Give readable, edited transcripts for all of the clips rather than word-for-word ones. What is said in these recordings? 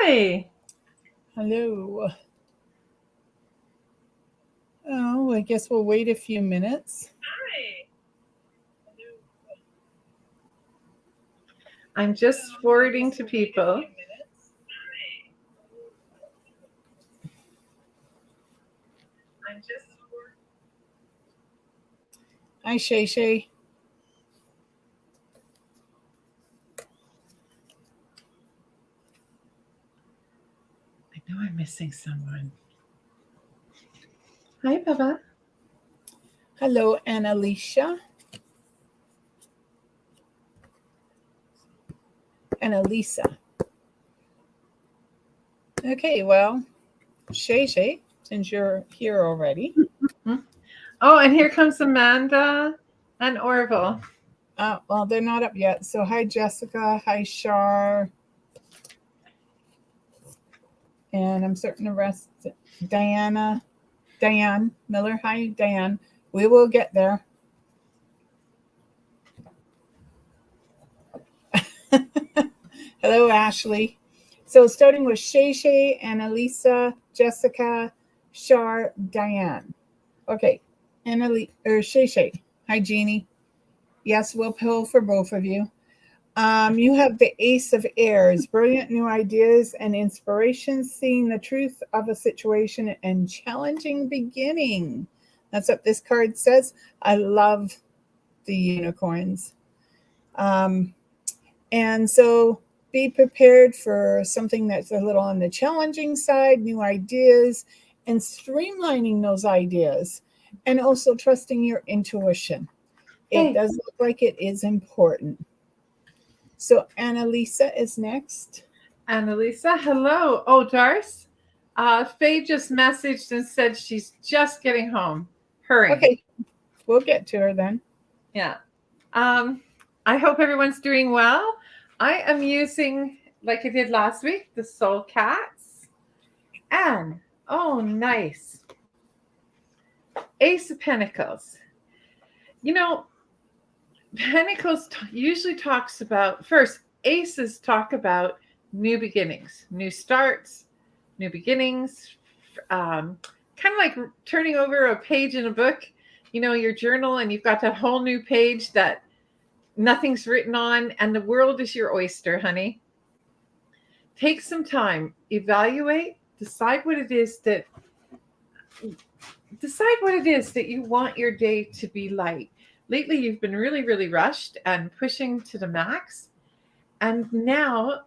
Hi. Hello. Oh, I guess we'll wait a few minutes. I'm just forwarding to people. Hi, Shay Shay. I know I'm missing someone. Hi, Baba. Hello, Annalisa. Annalisa. Okay, well, Shay Shay, since you're here already. Oh, and here comes Amanda and Orville. Well, they're not up yet. So, hi, Jessica. Hi, Shar. And I'm certain the rest. Diane Miller. Hi, Diane. We will get there. Hello, Ashley. So starting with Shay Shay, Annalisa, Jessica, Shar, Diane. Okay, Shay Shay. Hi, Jeannie. Yes, we'll pull for both of you. You have the Ace of Airs, brilliant new ideas and inspiration, seeing the truth of a situation and challenging beginning. That's what this card says. I love the unicorns. Um, and so be prepared for something that's a little on the challenging side, new ideas, and streamlining those ideas, and also trusting your intuition. It does look like it is important. So Annalisa is next. Annalisa, hello. Oh, Darce. Faye just messaged and said she's just getting home. Hurry. Okay, we'll get to her then. Yeah. I hope everyone's doing well. I am using, like I did last week, the Soul Cats. And, oh, nice. Ace of Pentacles. You know, Pentacles usually talks about, first, Aces talk about new beginnings, new starts, new beginnings, kind of like turning over a page in a book, your journal, and you've got that whole new page that nothing's written on, and the world is your oyster, honey. Take some time, evaluate, decide what it is that you want your day to be like. Lately, you've been really, really rushed and pushing to the max. And now,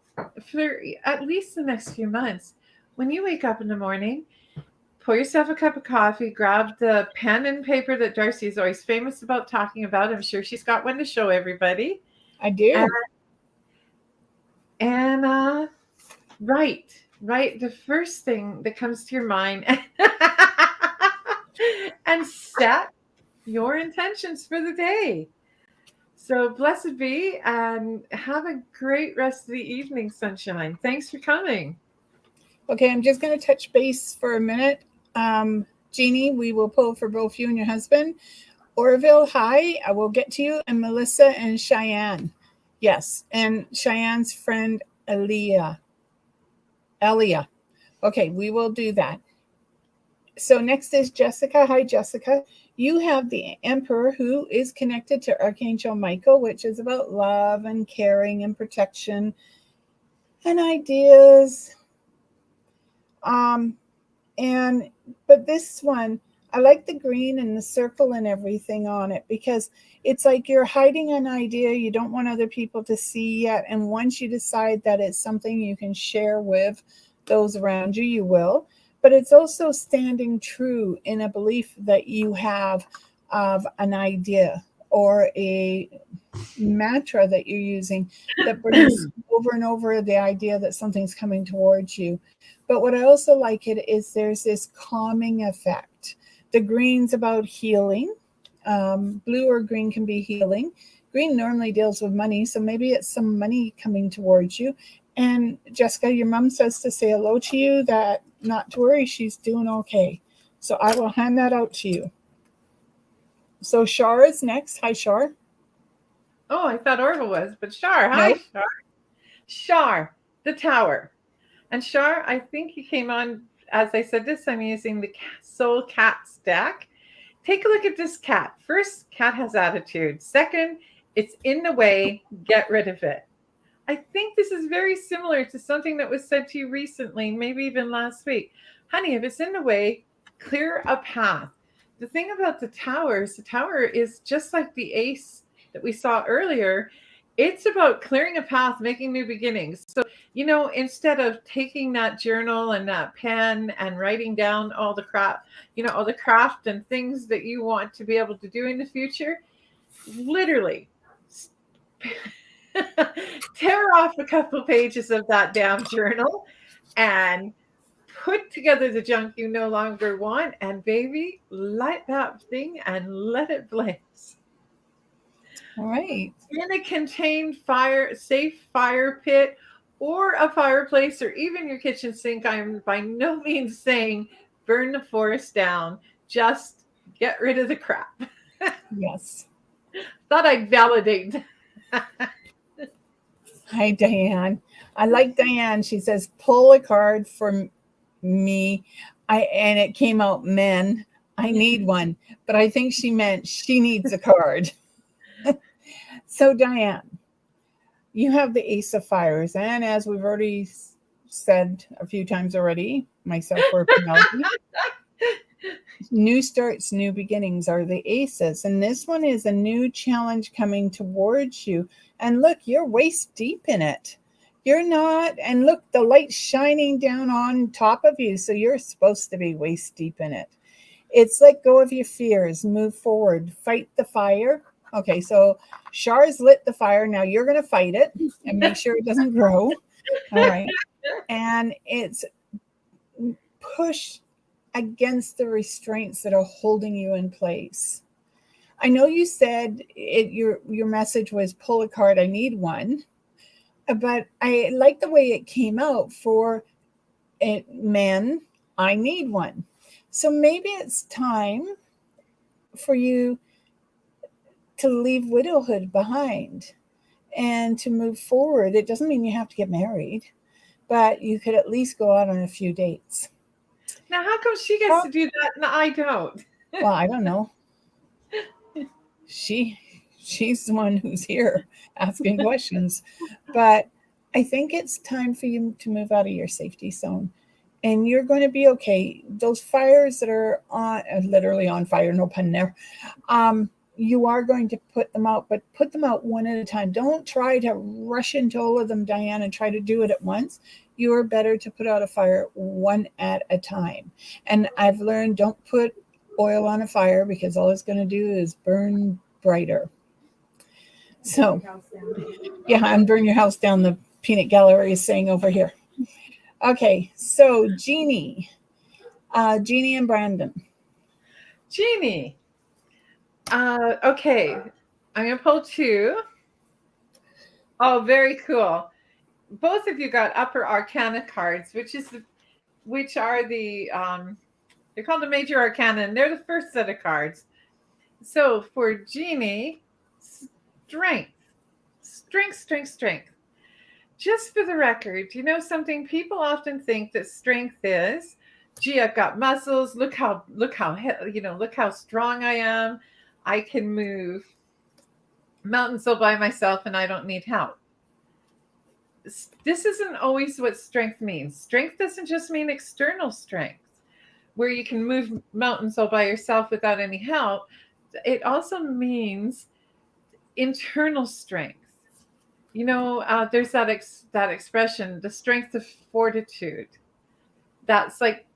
for at least the next few months, when you wake up in the morning, pour yourself a cup of coffee, grab the pen and paper that D'Arcy is always famous about talking about. I'm sure she's got one to show everybody. I do. And write the first thing that comes to your mind and set your intentions for the day. So blessed be, and have a great rest of the evening, sunshine. Thanks for coming. Okay, I'm just going to touch base for a minute. Jeannie, we will pull for both you and your husband. Orville, hi, I will get to you. And Melissa and Cheyenne. Yes, and Cheyenne's friend, Elia. Okay, we will do that. So next is Jessica. Hi, Jessica. You have the Emperor, who is connected to Archangel Michael, which is about love and caring and protection and ideas. But this one, I like the green and the circle and everything on it, because it's like you're hiding an idea you don't want other people to see yet. And once you decide that it's something you can share with those around you, you will. But it's also standing true in a belief that you have of an idea or a mantra that you're using that brings over and over the idea that something's coming towards you. But what I also like it is there's this calming effect. The green's about healing. Blue or green can be healing. Green normally deals with money, so maybe it's some money coming towards you. And Jessica, your mom says to say hello to you, that not to worry, she's doing okay. So I will hand that out to you. So Shar is next. Hi, Shar. Oh, I thought Orville was, but Shar. Hi, No. Shar. Shar, the Tower. And Shar, I think you came on, as I said this, I'm using the Soul Cats deck. Take a look at this cat. First, cat has attitude. Second, it's in the way, get rid of it. I think this is very similar to something that was said to you recently, maybe even last week. Honey, if it's in the way, clear a path. The thing about the tower is just like the ace that we saw earlier. It's about clearing a path, making new beginnings. So, instead of taking that journal and that pen and writing down all the crap, all the craft and things that you want to be able to do in the future, literally tear off a couple pages of that damn journal and put together the junk you no longer want, and baby, light that thing and let it blaze. All right. In a contained safe fire pit or a fireplace or even your kitchen sink, I'm by no means saying burn the forest down. Just get rid of the crap. Yes. Thought I'd validate. Hi, Diane. I like Diane. She says, pull a card for me. And it came out men. I need one. But I think she meant she needs a card. So, Diane, you have the Ace of Fires. And as we've already said a few times already, myself or Penelope, new starts, new beginnings are the aces. And this one is a new challenge coming towards you. And look, you're waist deep in it. You're not. And look, the light's shining down on top of you. So you're supposed to be waist deep in it. It's let go of your fears. Move forward. Fight the fire. Okay, so Char's lit the fire. Now you're going to fight it and make sure it doesn't grow. All right. And it's push against the restraints that are holding you in place. I know you said your message was pull a card, I need one. But I like the way it came out for it, men, I need one. So maybe it's time for you to leave widowhood behind and to move forward. It doesn't mean you have to get married, but you could at least go out on a few dates. Now, how come she gets to do that and I don't? Well, I don't know. She's the one who's here asking questions. But I think it's time for you to move out of your safety zone. And you're going to be okay. Those fires that are on, literally on fire, no pun there, you are going to put them out, but put them out one at a time. Don't try to rush into all of them, Diane, and try to do it at once. You are better to put out a fire one at a time. And I've learned, don't put oil on a fire because all it's going to do is burn brighter. So, yeah, and burn your house down, the peanut gallery is saying over here. Okay, so Jeannie and Brandon. Jeannie. Okay, I'm going to pull two. Oh, very cool. Both of you got Upper Arcana cards, which are the they're called the Major Arcana, and they're the first set of cards. So for Jeannie, strength. Just for the record, something, people often think that strength is, gee, I've got muscles. Look how strong I am. I can move mountains all by myself and I don't need help. This isn't always what strength means. Strength doesn't just mean external strength, where you can move mountains all by yourself without any help. It also means internal strength. There's that expression, the strength of fortitude. That's like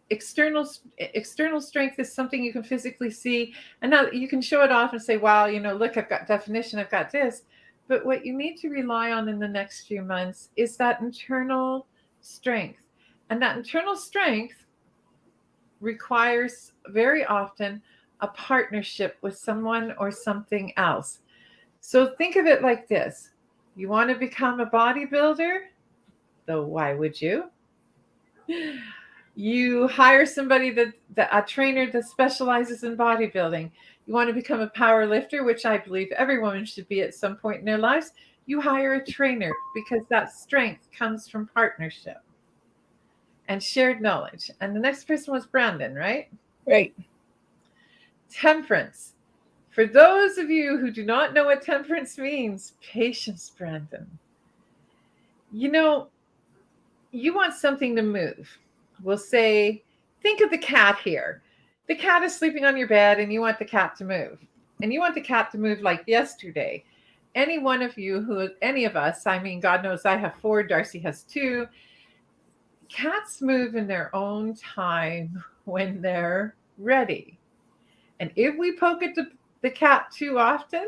external strength is something you can physically see, and now you can show it off and say, wow, look, I've got definition, I've got this. But what you need to rely on in the next few months is that internal strength. And that internal strength requires very often a partnership with someone or something else. So think of it like this. You want to become a bodybuilder? Though why would you? You hire somebody a trainer that specializes in bodybuilding. You want to become a power lifter, which I believe every woman should be at some point in their lives. You hire a trainer because that strength comes from partnership. and shared knowledge. And the next person was Brandon, right? Right. Temperance. For those of you who do not know what temperance means, patience, Brandon. You know, you want something to move. We'll say, think of the cat here. The cat is sleeping on your bed and you want the cat to move. And you want the cat to move like yesterday. Any one of you, any of us, I mean, God knows I have 4, D'Arcy has 2. Cats move in their own time when they're ready. And if we poke at the cat too often,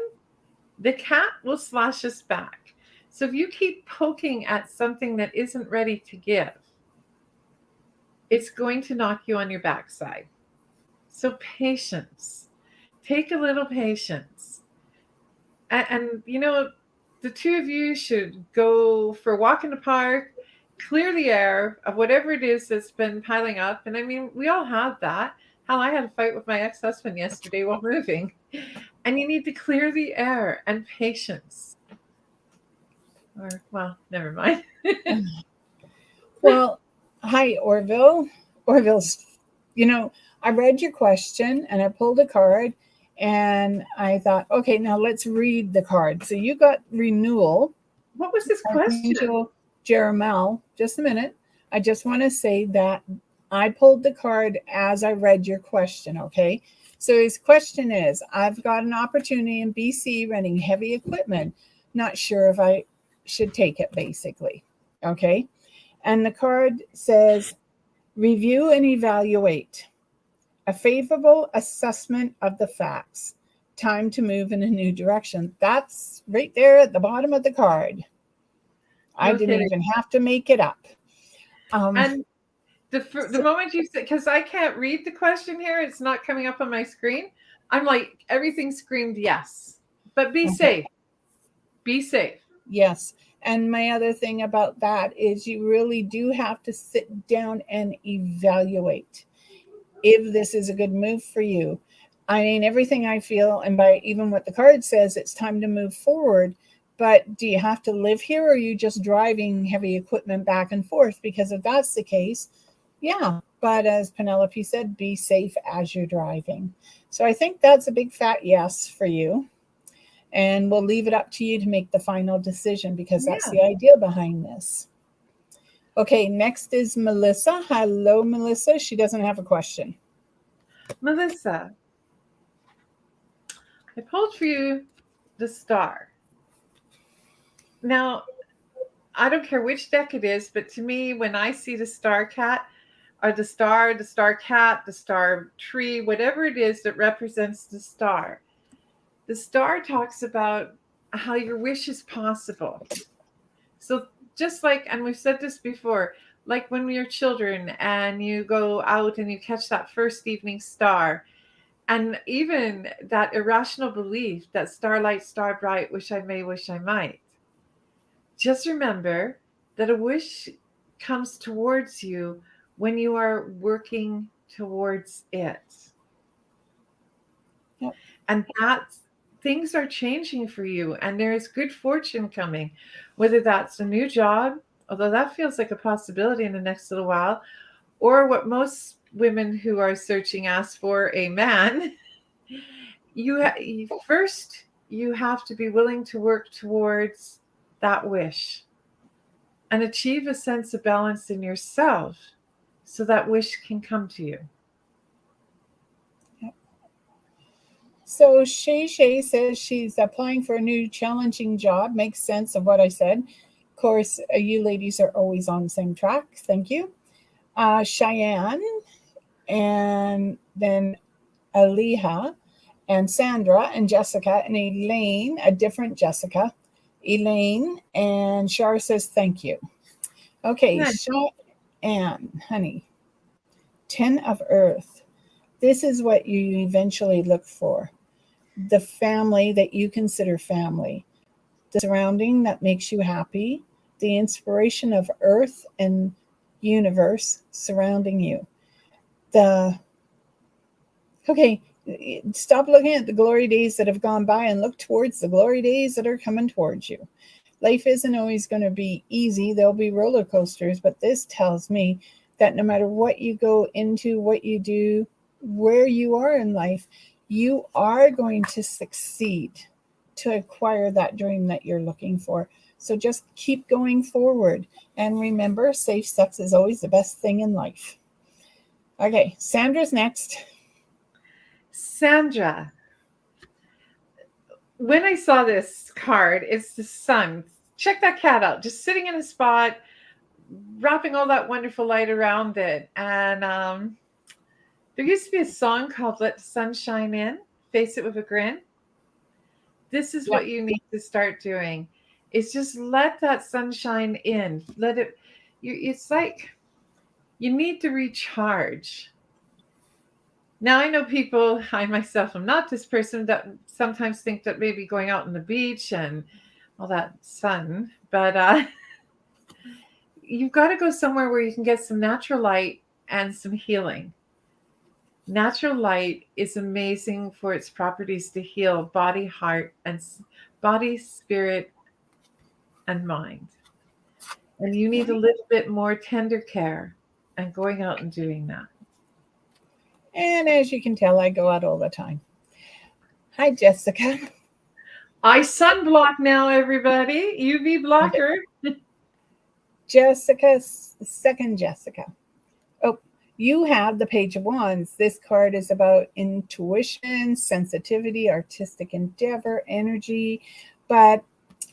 the cat will slash us back. So if you keep poking at something that isn't ready to give, it's going to knock you on your backside. So patience. Take a little patience. And you know, the two of you should go for a walk in the park, clear the air of whatever it is that's been piling up. And I mean, we all have that. Hell, I had a fight with my ex-husband yesterday while moving. And you need to clear the air and patience. Or, well, never mind. Well, hi, Orville. Orville's, I read your question and I pulled a card and I thought, okay, now let's read the card. So you got renewal. What was this question? Angel Jeremiah. Just a minute. I just want to say that I pulled the card as I read your question, okay? So his question is, I've got an opportunity in BC renting heavy equipment. Not sure if I should take it, basically, okay? And the card says, review and evaluate. A favorable assessment of the facts. Time to move in a new direction. That's right there at the bottom of the card. I didn't even have to make it up. And the moment you said, because I can't read the question here, it's not coming up on my screen. I'm like, everything screamed yes. But be safe. Be safe. Yes. And my other thing about that is you really do have to sit down and evaluate if this is a good move for you. I mean, everything I feel, and by even what the card says, it's time to move forward. But do you have to live here, or are you just driving heavy equipment back and forth? Because if that's the case, yeah. But as Penelope said, be safe as you're driving. So I think that's a big fat yes for you. And we'll leave it up to you to make the final decision, because that's the idea behind this. Okay, next is Melissa. Hello, Melissa. She doesn't have a question. Melissa, I pulled for you the star. Now, I don't care which deck it is, but to me, when I see the star cat, or the star cat, the star tree, whatever it is that represents the star talks about how your wish is possible. So just like, and we've said this before, like when we are children and you go out and you catch that first evening star, and even that irrational belief that starlight, star bright, wish I may, wish I might. Just remember that a wish comes towards you when you are working towards it. Yep. And that's, things are changing for you, and there is good fortune coming, whether that's a new job, although that feels like a possibility in the next little while, or what most women who are searching ask for, a man. First, you have to be willing to work towards that wish and achieve a sense of balance in yourself so that wish can come to you. Yep. So Shay says she's applying for a new challenging job. Makes sense of what I said. Of course, you ladies are always on the same track. Thank you. Cheyenne, and then Aliha, and Sandra, and Jessica, and Elaine, a different Jessica, Elaine, and Shar says thank you. Okay, Cheyenne, honey, 10 of Earth. This is what you eventually look for. The family that you consider family. The surrounding that makes you happy. The inspiration of Earth and universe surrounding you. Stop looking at the glory days that have gone by and look towards the glory days that are coming towards you. Life isn't always going to be easy. There'll be roller coasters, but this tells me that no matter what you go into, what you do, where you are in life, you are going to succeed to acquire that dream that you're looking for. So just keep going forward. And remember, safe sex is always the best thing in life. Okay, Sandra's next. Sandra, when I saw this card, it's the sun. Check that cat out, just sitting in a spot, wrapping all that wonderful light around it. And there used to be a song called Let the Sun Shine In, Face It With a Grin. This is Yeah. what you need to start doing, is just let that sunshine in. Let it, it's like you need to recharge. Now, I know people, I myself am not this person, that sometimes think that maybe going out on the beach and all that sun, but you've got to go somewhere where you can get some natural light and some healing. Natural light is amazing for its properties to heal body, heart, and body, spirit, and mind. And you need a little bit more tender care and going out and doing that. And as you can tell, I go out all the time. Hi, Jessica. I sunblock now, everybody. UV blocker. Jessica, second Jessica. Oh, you have the Page of Wands. This card is about intuition, sensitivity, artistic endeavor, energy, but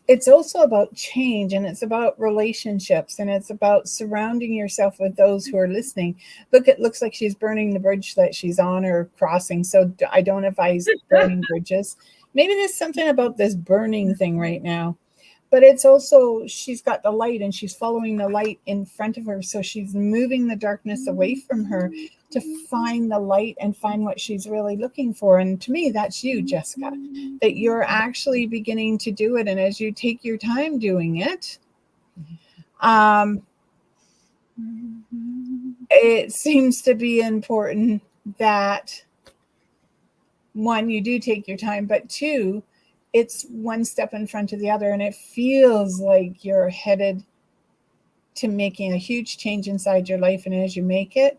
it's also about change, and it's about relationships, and it's about surrounding yourself with those who are listening. Look, it looks like she's burning the bridge that she's on or crossing. So I don't advise burning bridges. Maybe there's something about this burning thing right now. But it's also, she's got the light and she's following the light in front of her. So she's moving the darkness away from her to find the light and find what she's really looking for. And to me, that's you, Jessica, that you're actually beginning to do it. And as you take your time doing it, it seems to be important that, one, you do take your time, but two, it's one step in front of the other, and it feels like you're headed to making a huge change inside your life. And as you make it,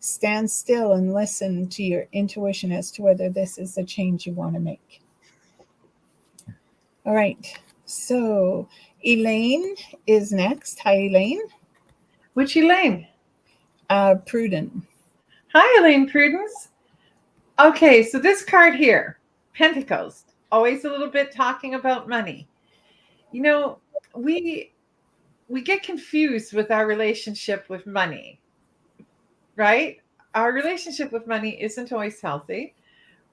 stand still and listen to your intuition as to whether this is the change you want to make. All right. So Elaine is next. Hi, Elaine. Which Elaine? Prudent. Hi, Elaine Prudence. Okay, so this card here, Pentacles. Always a little bit talking about money. You know, we get confused with our relationship with money, right? Our relationship with money isn't always healthy.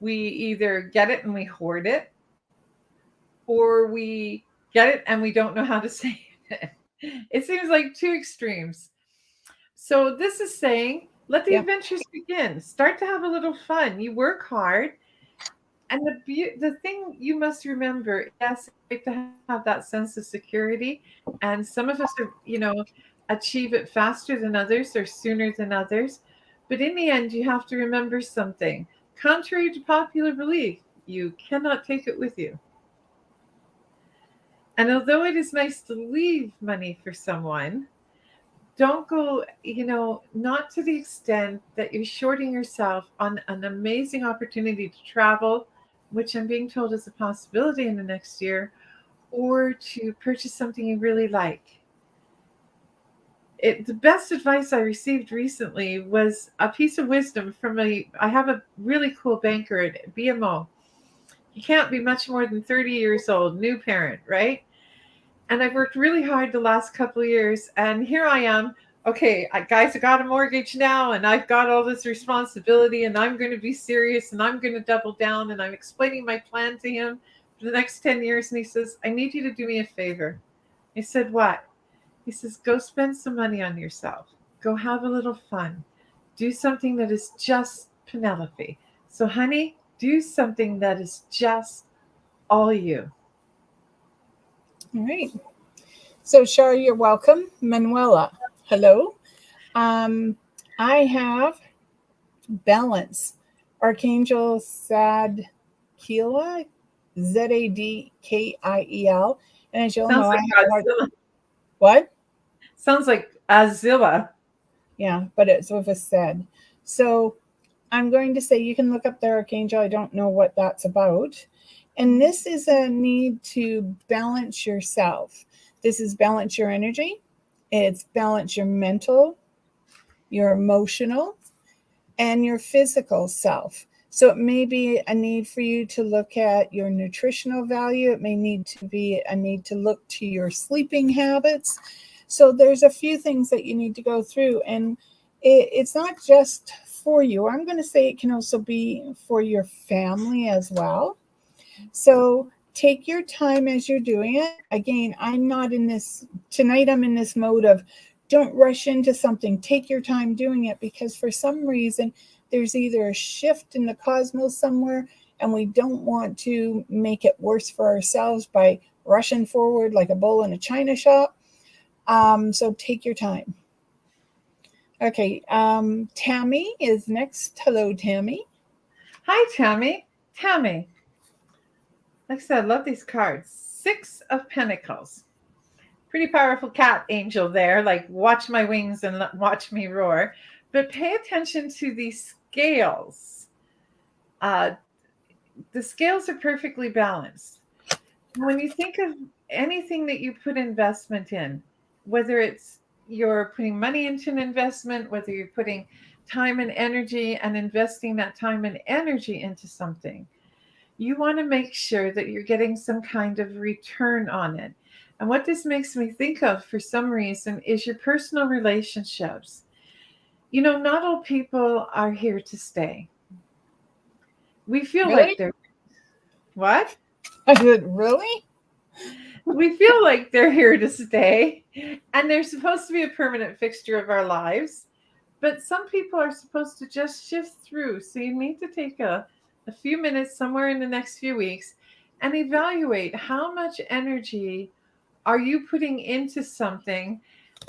We either get it and we hoard it, or we get it and we don't know how to save it. It seems like two extremes. So this is saying, let the adventures begin. Start to have a little fun. You work hard. And the thing you must remember, yes, it's great to have that sense of security. And some of us are, achieve it faster than others or sooner than others. But in the end, you have to remember something. Contrary to popular belief, you cannot take it with you. And although it is nice to leave money for someone, don't go, not to the extent that you're shorting yourself on an amazing opportunity to travel, which I'm being told is a possibility in the next year, or to purchase something you really like. The best advice I received recently was a piece of wisdom from I have a really cool banker at BMO. He can't be much more than 30 years old, new parent, right? And I've worked really hard the last couple of years, and here I am. Okay, guys, I got a mortgage now, and I've got all this responsibility, and I'm going to be serious, and I'm going to double down, and I'm explaining my plan to him for the next 10 years. And he says, I need you to do me a favor. I said, what? He says, go spend some money on yourself. Go have a little fun. Do something that is just Penelope. So, honey, do something that is just all you. All right. So, Shar, you're welcome. Manuela, hello. I have Balance. Archangel Zadkiel, Zadkiel. And as you'll know, Sounds like what? Sounds like Azilla. Yeah, but it's with a said. So I'm going to say you can look up the archangel. I don't know what that's about. And this is a need to balance yourself. This is balance your energy. It's balance your mental, your emotional, and your physical self. So it may be a need for you to look at your nutritional value. It may need to be a need to look to your sleeping habits. So there's a few things that you need to go through. And it's not just for you. I'm going to say it can also be for your family as well. So take your time as you're doing it. Again, I'm not in this, tonight I'm in this mode of don't rush into something. Take your time doing it, because for some reason, there's either a shift in the cosmos somewhere, and we don't want to make it worse for ourselves by rushing forward like a bull in a china shop. So take your time. Okay, Tammy is next. Hello, Tammy. Hi, Tammy. Tammy. Like I said, I love these cards. 6 of Pentacles. Pretty powerful cat angel there. Like, watch my wings and watch me roar. But pay attention to these scales. The scales are perfectly balanced. When you think of anything that you put investment in, whether it's you're putting money into an investment, whether you're putting time and energy and investing that time and energy into something, you want to make sure that you're getting some kind of return on it. And what this makes me think of for some reason is your personal relationships. You know, not all people are here to stay. We feel Really? like they're what? I said, really? We feel like they're here to stay and they're supposed to be a permanent fixture of our lives. But some people are supposed to just shift through. So you need to take a few minutes somewhere in the next few weeks and evaluate how much energy are you putting into something,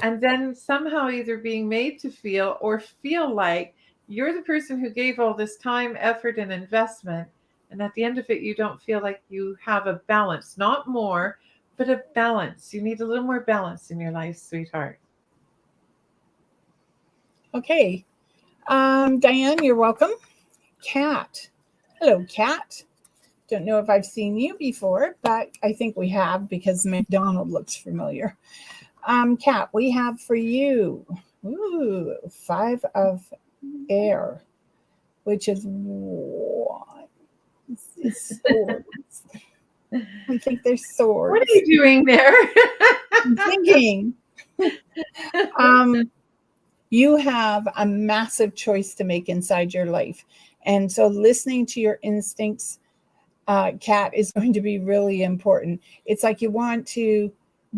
and then somehow either being made to feel or feel like you're the person who gave all this time, effort, and investment. And at the end of it, you don't feel like you have a balance, not more, but a balance. You need a little more balance in your life, sweetheart. Okay. Diane, you're welcome. Kat. Hello, Kat. Don't know if I've seen you before, but I think we have because McDonald looks familiar. Kat, we have for you, 5 of air, which is what? It's swords. I think they're swords. What are you doing there? I'm thinking. You have a massive choice to make inside your life. And so listening to your instincts, Kat, is going to be really important. It's like you want to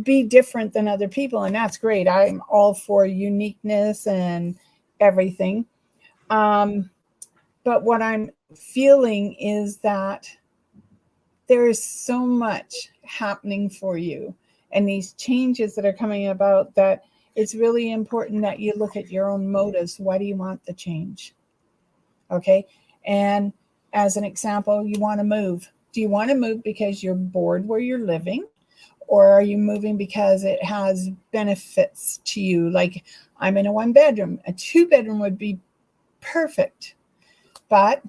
be different than other people, and that's great. I'm all for uniqueness and everything. But what I'm feeling is that there is so much happening for you, and these changes that are coming about, that it's really important that you look at your own motives. Why do you want the change? Okay. And as an example, you want to move. Do you want to move because you're bored where you're living? Or are you moving because it has benefits to you? Like, I'm in a 1-bedroom. A 2-bedroom would be perfect, but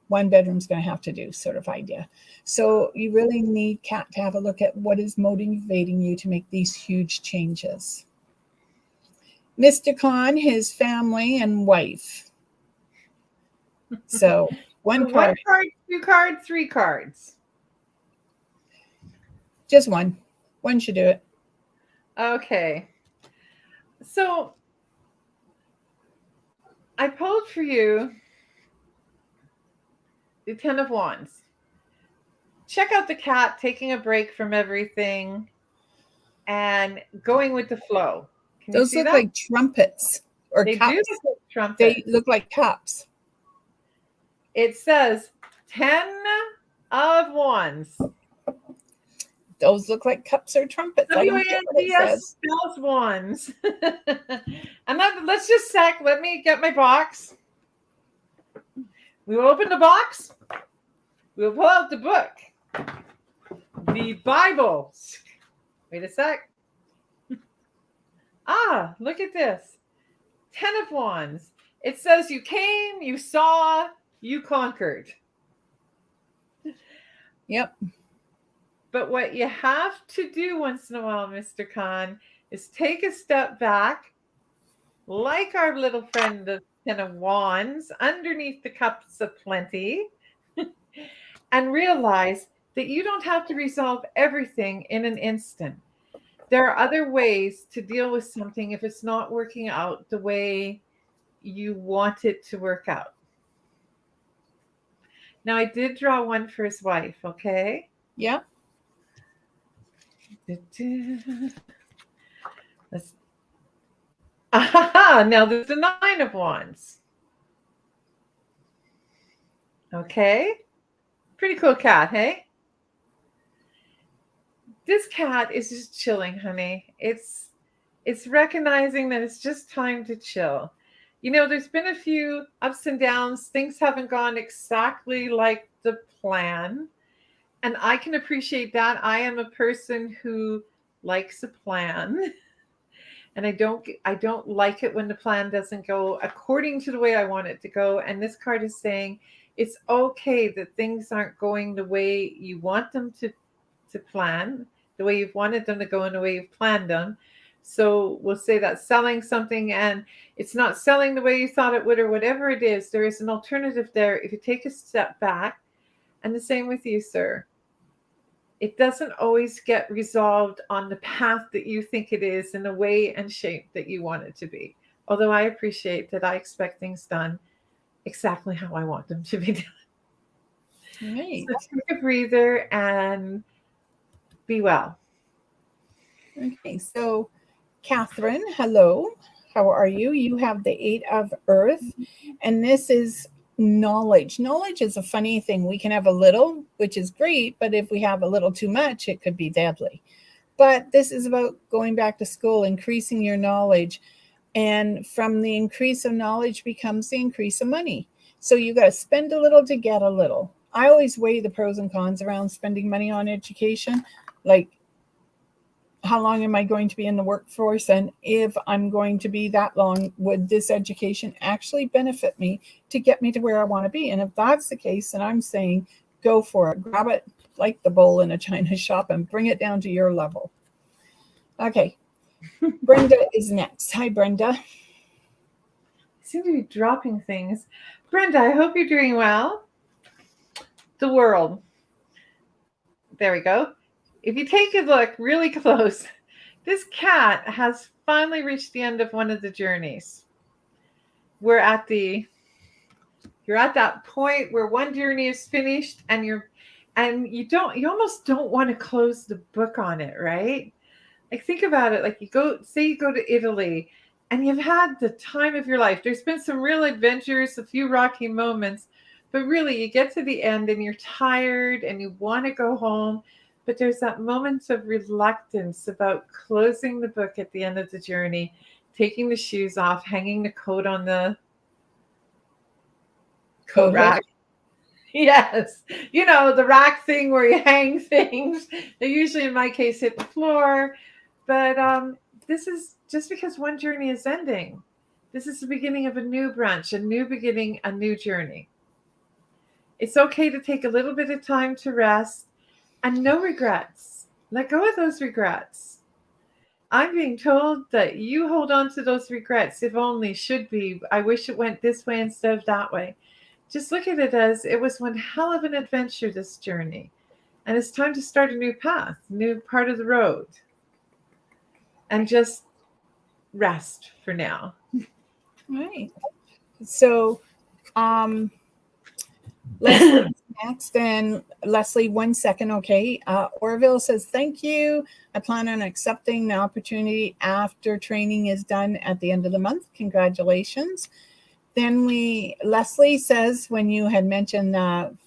1 bedroom's going to have to do, sort of idea. So you really need, Kat, to have a look at what is motivating you to make these huge changes. Mr. Khan, his family and wife. So one card, 2 cards, 3 cards. just one. One should do it. Okay. So I pulled for you the 10 of Wands. Check out the cat taking a break from everything and going with the flow. Can Those you see look that? like trumpets or They cups. do look like trumpets. They look like cups. It says 10 of Wands. Those look like cups or trumpets. I don't get what it says. spells wands. And let's just sec. Let me get my box. We will open the box. We'll pull out the book. The Bible. Wait a sec. Look at this. Ten of Wands. It says you came, you saw, you conquered. Yep. But what you have to do once in a while, Mr. Khan, is take a step back, like our little friend, the Ten of Wands, underneath the cups of plenty, and realize that you don't have to resolve everything in an instant. There are other ways to deal with something if it's not working out the way you want it to work out. Now, I did draw one for his wife, okay? Yep. Let's... Aha! Now there's the Nine of Wands. Okay? Pretty cool cat, hey? This cat is just chilling, honey. It's recognizing that it's just time to chill. You know, there's been a few ups and downs. Things haven't gone exactly like the plan. And I can appreciate that. I am a person who likes a plan. And I don't like it when the plan doesn't go according to the way I want it to go. And this card is saying it's okay that things aren't going the way you want them to plan, the way you've wanted them to go and the way you've planned them. So we'll say that selling something and it's not selling the way you thought it would, or whatever it is, there is an alternative there if you take a step back. And the same with you, sir. It doesn't always get resolved on the path that you think it is in the way and shape that you want it to be. Although I appreciate that I expect things done exactly how I want them to be done. Right. So take a breather and be well. Okay, so Catherine, hello. How are you? You have the Eight of Earth, and this is knowledge. Knowledge is a funny thing. We can have a little, which is great, but if we have a little too much, it could be deadly. But this is about going back to school, increasing your knowledge. And from the increase of knowledge becomes the increase of money. So you got to spend a little to get a little. I always weigh the pros and cons around spending money on education. Like, how long am I going to be in the workforce? And if I'm going to be that long, would this education actually benefit me to get me to where I want to be? And if that's the case, then I'm saying go for it. Grab it like the bowl in a china shop and bring it down to your level. Okay. Brenda is next. Hi, Brenda. I seem to be dropping things. Brenda, I hope you're doing well. The world. There we go. If you take a look really close, this cat has finally reached the end of one of the journeys. You're at that point where one journey is finished and you almost don't want to close the book on it, right? Like, think about it. Like, you go to Italy and you've had the time of your life. There's been some real adventures, a few rocky moments, but really you get to the end and you're tired and you want to go home. But there's that moment of reluctance about closing the book at the end of the journey, taking the shoes off, hanging the coat on the coat rack. Yes. You know, the rack thing where you hang things. They usually, in my case, hit the floor. But this is just because one journey is ending. This is the beginning of a new branch, a new beginning, a new journey. It's okay to take a little bit of time to rest. And no regrets. Let go of those regrets. I'm being told that you hold on to those regrets. If only, should be. I wish it went this way instead of that way. Just look at it as it was one hell of an adventure, this journey. And it's time to start a new path, new part of the road. And just rest for now. All right. So, Leslie next, and Leslie, 1 second, okay. Orville says, thank you. I plan on accepting the opportunity after training is done at the end of the month. Congratulations. Then Leslie says, when you had mentioned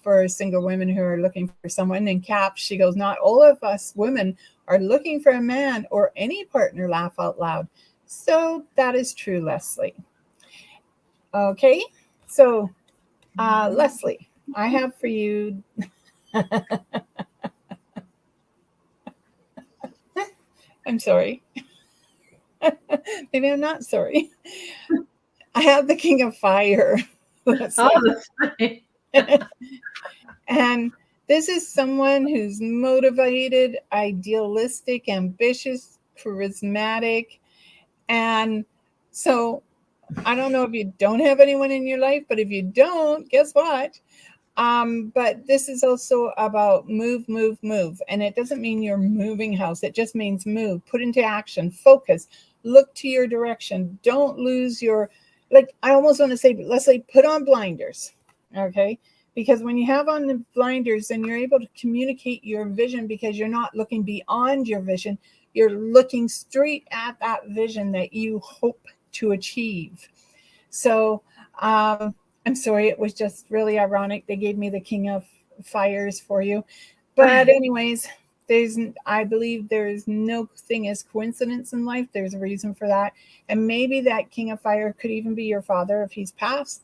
for single women who are looking for someone in caps, she goes, not all of us women are looking for a man or any partner, laugh out loud. So that is true, Leslie. Okay, so Leslie, I have for you. I'm sorry. Maybe I'm not sorry. I have the King of Fire. That's funny. And this is someone who's motivated, idealistic, ambitious, charismatic. And so I don't know if you don't have anyone in your life, but if you don't, guess what? But this is also about move, move, move. And it doesn't mean you're moving house. It just means move, put into action, focus, look to your direction. Don't lose your, like, I almost want to say, let's say, put on blinders. Okay. Because when you have on the blinders, then you're able to communicate your vision because you're not looking beyond your vision. You're looking straight at that vision that you hope to achieve. So, I'm sorry, it was just really ironic. They gave me the King of Fires for you. But anyways, I believe there's no thing as coincidence in life. There's a reason for that. And maybe that King of Fire could even be your father if he's passed,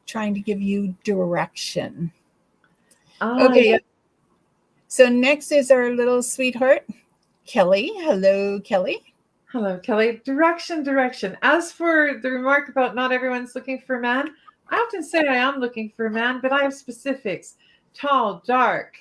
trying to give you direction. Okay. Yeah. So next is our little sweetheart, Kelly. Hello, Kelly. Hello, Kelly. Direction. As for the remark about not everyone's looking for a man, I often say I am looking for a man, but I have specifics. Tall, dark,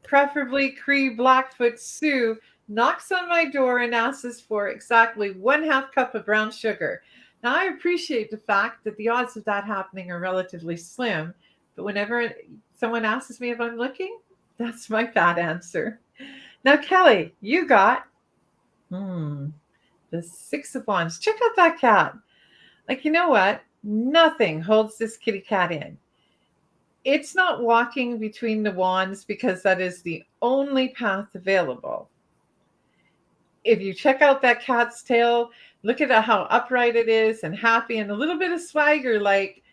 preferably Cree Blackfoot Sioux, knocks on my door and asks for exactly 1/2 cup of brown sugar. Now, I appreciate the fact that the odds of that happening are relatively slim, but whenever someone asks me if I'm looking, that's my bad answer. Now, Kelly, you got the 6 of Wands. Check out that cat. Like, you know what? Nothing holds this kitty cat in. It's not walking between the wands because that is the only path available. If you check out that cat's tail, look at how upright it is and happy and a little bit of swagger, like,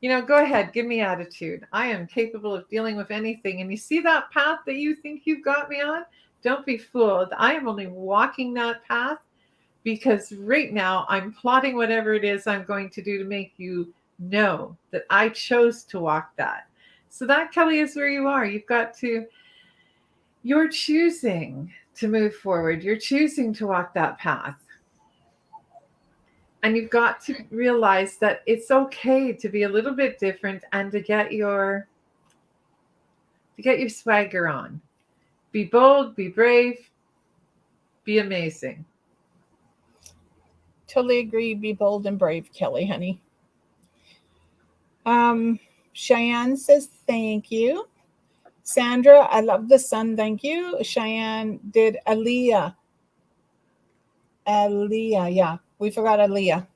go ahead, give me attitude. I am capable of dealing with anything. And you see that path that you think you've got me on? Don't be fooled. I am only walking that path because right now I'm plotting whatever it is I'm going to do to make you know that I chose to walk that. So that, Kelly, is where you are. You're choosing to move forward. You're choosing to walk that path. And you've got to realize that it's okay to be a little bit different and to get your swagger on. Be bold, be brave, be amazing. Totally agree. Be bold and brave, Kelly, honey. Cheyenne says thank you. Sandra, I love the sun. Thank you. Cheyenne did Aaliyah. Yeah. We forgot Aaliyah.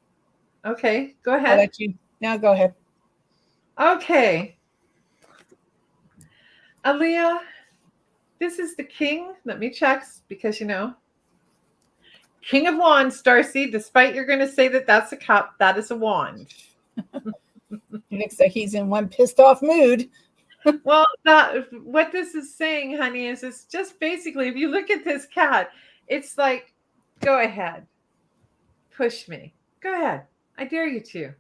Okay, go ahead. I'll let you. Now go ahead. Okay. Aaliyah, this is the king. Let me check because, King of Wands, D'Arcy, despite you're going to say that that's a cup, that is a wand. It looks like he's in one pissed off mood. Well, what this is saying, honey, is it's just basically, if you look at this cat, it's like, go ahead. Push me. Go ahead. I dare you to.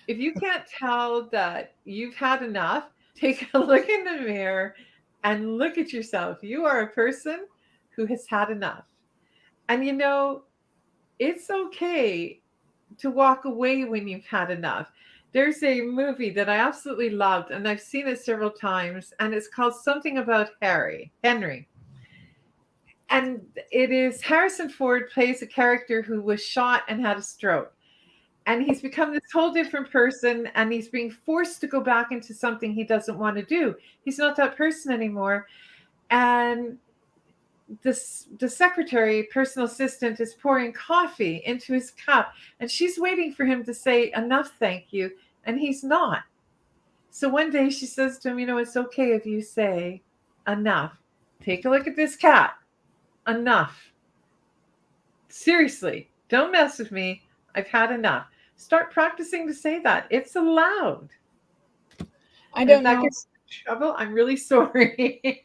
If you can't tell that you've had enough, take a look in the mirror and look at yourself. You are a person who has had enough. And it's okay to walk away when you've had enough. There's a movie that I absolutely loved, and I've seen it several times, and it's called Something About Henry. And it is Harrison Ford plays a character who was shot and had a stroke. And he's become this whole different person, and he's being forced to go back into something he doesn't want to do. He's not that person anymore. And the secretary, personal assistant, is pouring coffee into his cup, and she's waiting for him to say enough, thank you, and he's not. So one day she says to him, it's okay if you say enough. Take a look at this cat. Enough. Seriously, don't mess with me. I've had enough. Start practicing to say that. It's allowed. I don't know. If that gets in trouble, I'm really sorry.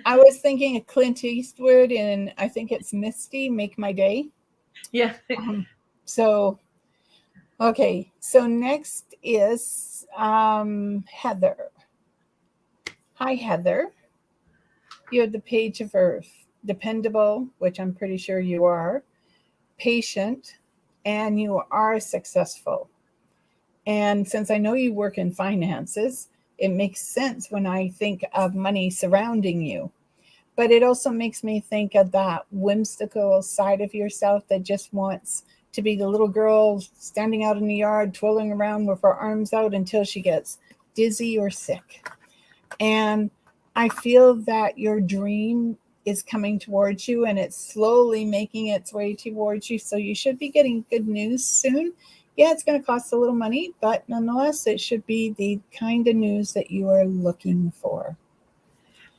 I was thinking of Clint Eastwood, and I think it's Misty, Make My Day. Yeah. Okay. So next is Heather. Hi, Heather. You have the Page of Earth. Dependable, which I'm pretty sure you are. Patient, and you are successful. And since I know you work in finances, it makes sense when I think of money surrounding you. But it also makes me think of that whimsical side of yourself that just wants to be the little girl standing out in the yard, twirling around with her arms out until she gets dizzy or sick. And I feel that your dream is coming towards you and it's slowly making its way towards you. So you should be getting good news soon. Yeah, it's going to cost a little money, but nonetheless, it should be the kind of news that you are looking for.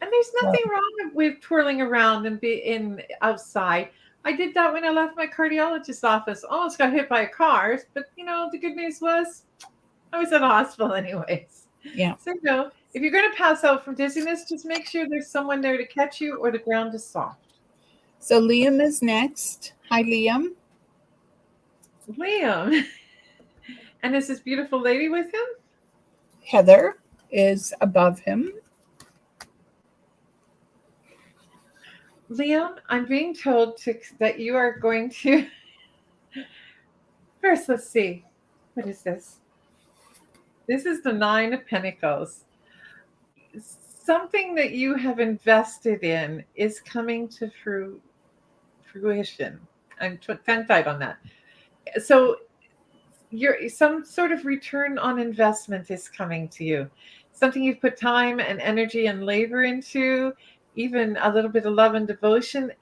And there's So, nothing wrong with twirling around and be in outside. I did that when I left my cardiologist's office. Almost got hit by a car, but the good news was I was at a hospital anyways. yeah. So if you're going to pass out from dizziness, just make sure there's someone there to catch you or the ground is soft. So Liam is next. Hi, Liam. Liam. And is this beautiful lady with him? Heather is above him. Liam, I'm being told that you are going to. First, let's see. What is this? This is the 9 of Pentacles. Something that you have invested in is coming to fruition. I'm tongue-tied on that. So some sort of return on investment is coming to you. Something you've put time and energy and labor into, even a little bit of love and devotion,